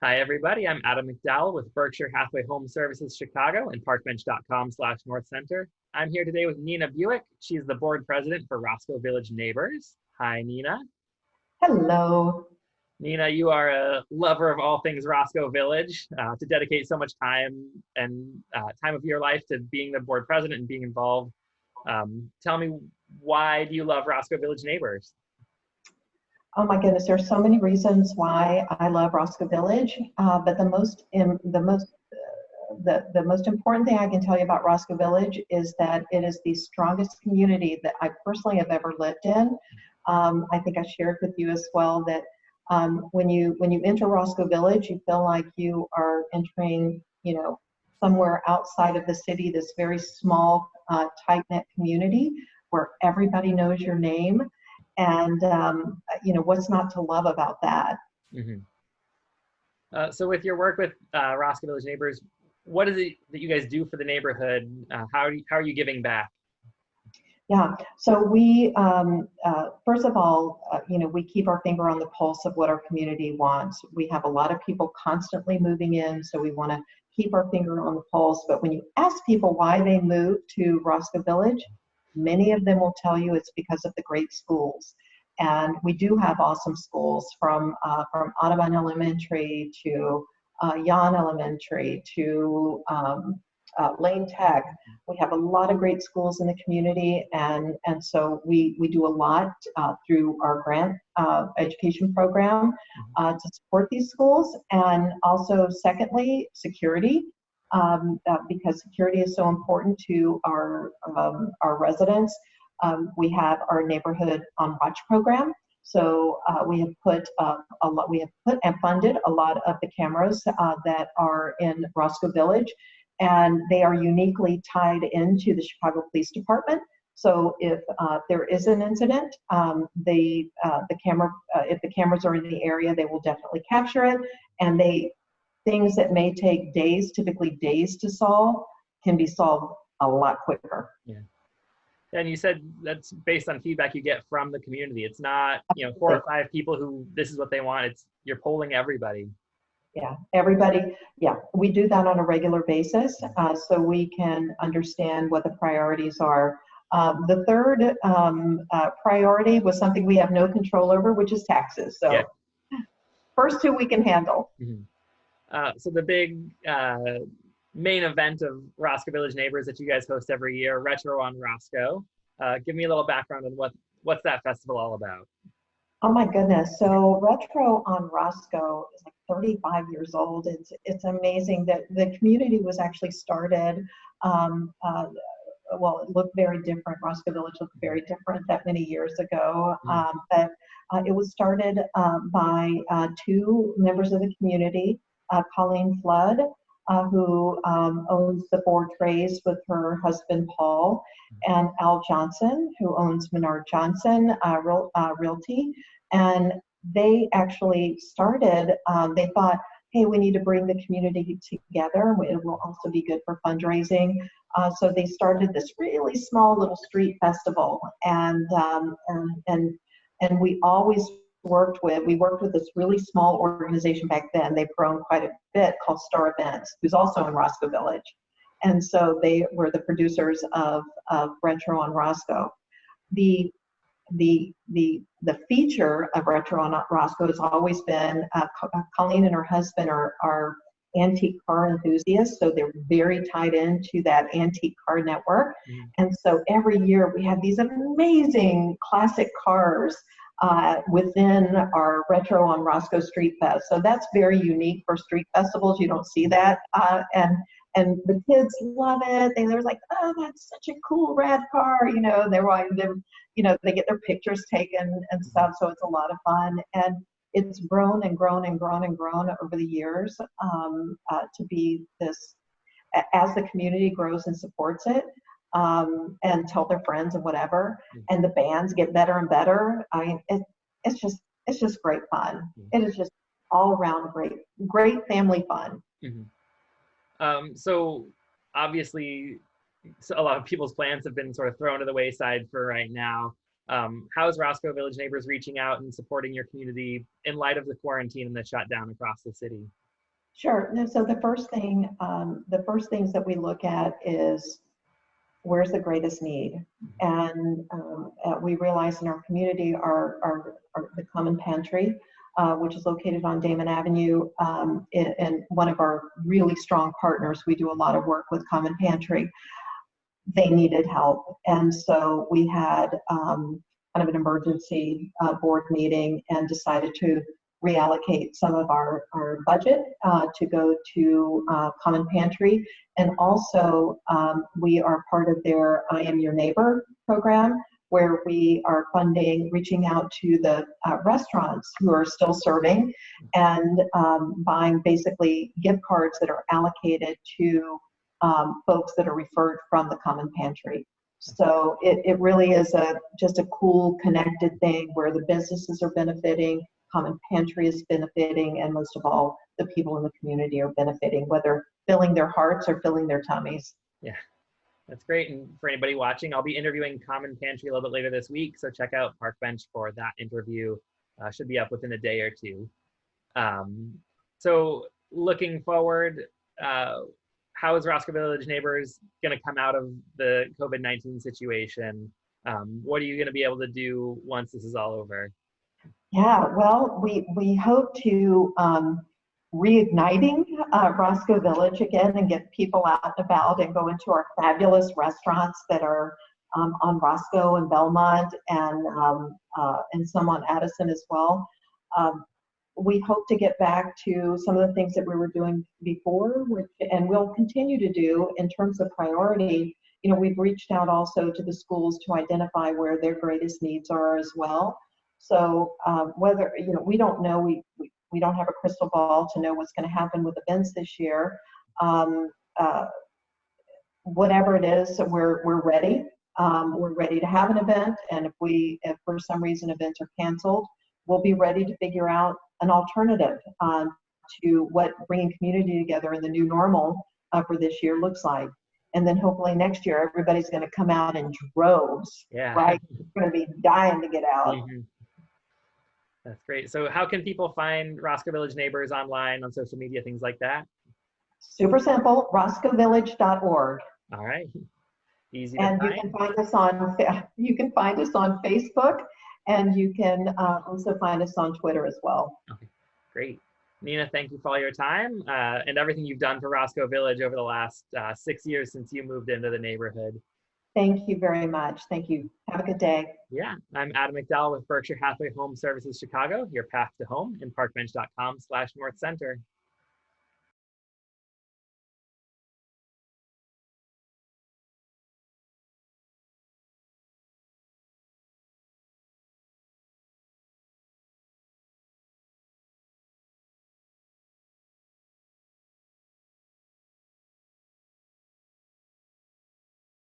Hi, everybody. I'm Adam McDowell with Berkshire Hathaway Home Services Chicago and parkbench.com/North Center. I'm here today with Nina Buik. She's the board president for Roscoe Village Neighbors. Hi, Nina. Hello. Nina, you are a lover of all things Roscoe Village. To dedicate so much time and time of your life to being the board president and being involved. Tell me, why do you love Roscoe Village Neighbors? Oh my goodness, there's so many reasons why I love Roscoe Village, but the most important thing I can tell you about Roscoe Village is that it is the strongest community that I personally have ever lived in. I think I shared with you as well that when you enter Roscoe Village, you feel like you are entering, somewhere outside of the city. This very small, tight-knit community where everybody knows your name. And, what's not to love about that? Mm-hmm. So with your work with Roscoe Village Neighbors, what is it that you guys do for the neighborhood? How are you giving back? Yeah, so we, first of all, we keep our finger on the pulse of what our community wants. We have a lot of people constantly moving in, so we want to keep our finger on the pulse. But when you ask people why they moved to Roscoe Village, many of them will tell you it's because of the great schools. And we do have awesome schools from Audubon Elementary to Yon Elementary to Lane Tech. We have a lot of great schools in the community, and so we do a lot through our grant education program to support these schools, and also secondly, security. Because security is so important to our residents. We have our neighborhood on watch program. So we have put and funded a lot of the cameras that are in Roscoe Village, and they are uniquely tied into the Chicago Police Department. So if there is an incident, if the cameras are in the area, they will definitely capture it, and things that may take days, typically days to solve, can be solved a lot quicker. Yeah. And you said that's based on feedback you get from the community. It's not, 4 or 5 people who this is what they want. You're polling everybody. Yeah, everybody. Yeah, we do that on a regular basis, so we can understand what the priorities are. The third priority was something we have no control over, which is taxes. So yeah. First 2 we can handle. Mm-hmm. So the big main event of Roscoe Village Neighbors that you guys host every year, Retro on Roscoe. Give me a little background on what's that festival all about? Oh my goodness. So Retro on Roscoe is like 35 years old. It's amazing that the community was actually started, well, it looked very different. Roscoe Village looked very different that many years ago. But it was started by 2 members of the community, Colleen Flood, who owns the 4 Trays with her husband Paul, and Al Johnson, who owns Menard Johnson Realty. And they actually started, they thought, hey, we need to bring the community together. It will also be good for fundraising. So they started this really small little street festival, and we always worked with this really small organization back then. They've grown quite a bit, called Star Events, who's also in Roscoe Village. And so they were the producers of Retro on Roscoe. The feature of Retro on Roscoe has always been, Colleen and her husband are antique car enthusiasts, so they're very tied into that antique car network. And so every year we have these amazing classic cars within our Retro on Roscoe Street Fest. So that's very unique for street festivals. You don't see that. And the kids love it. They're like, oh, that's such a cool rad car. They get their pictures taken and stuff. So it's a lot of fun. And it's grown and grown and grown and grown over the years to be this, as the community grows and supports it, and tell their friends and whatever, and the bands get better and better. I mean, it's just great fun. It is just all around great family fun. So obviously, a lot of people's plans have been sort of thrown to the wayside for right now. How is Roscoe Village Neighbors reaching out and supporting your community in light of the quarantine and the shutdown across the city? Sure. No, so the first things that we look at is where's the greatest need, and we realize in our community are the common pantry, which is located on Damon Avenue, and one of our really strong partners. We do a lot of work with Common Pantry. They needed help, and so we had kind of an emergency board meeting and decided to reallocate some of our budget to go to Common Pantry. And also we are part of their I Am Your Neighbor program, where we are funding, reaching out to the restaurants who are still serving, and buying basically gift cards that are allocated to folks that are referred from the Common Pantry. So it really is just a cool connected thing where the businesses are benefiting, Common Pantry is benefiting, and most of all, the people in the community are benefiting, whether filling their hearts or filling their tummies. Yeah, that's great. And for anybody watching, I'll be interviewing Common Pantry a little bit later this week, so check out Park Bench for that interview. Should be up within a day or two. So looking forward, how is Roscoe Village Neighbors going to come out of the COVID-19 situation? What are you going to be able to do once this is all over? Yeah, well, we hope to reigniting Roscoe Village again and get people out and about and go into our fabulous restaurants that are on Roscoe and Belmont, and some on Addison as well. We hope to get back to some of the things that we were doing before, and we'll continue to do in terms of priority. You know, we've reached out also to the schools to identify where their greatest needs are as well. So whether, you know, we don't know, we don't have a crystal ball to know what's going to happen with events this year. Whatever it is, we're ready. We're ready to have an event, and if for some reason events are canceled, we'll be ready to figure out an alternative to what bringing community together in the new normal for this year looks like. And then hopefully next year, everybody's going to come out in droves, Yeah. right? We're going to be dying to get out. Mm-hmm. That's great. So how can people find Roscoe Village Neighbors online, on social media, things like that? Super simple, roscoevillage.org. All right. Easy to and find. You can find us on Facebook, and you can also find us on Twitter as well. Okay, great. Nina, thank you for all your time and everything you've done for Roscoe Village over the last 6 years since you moved into the neighborhood. Thank you very much. Thank you. Have a good day. Yeah, I'm Adam McDowell with Berkshire Hathaway Home Services Chicago, your path to home, and parkbench.com/North Center.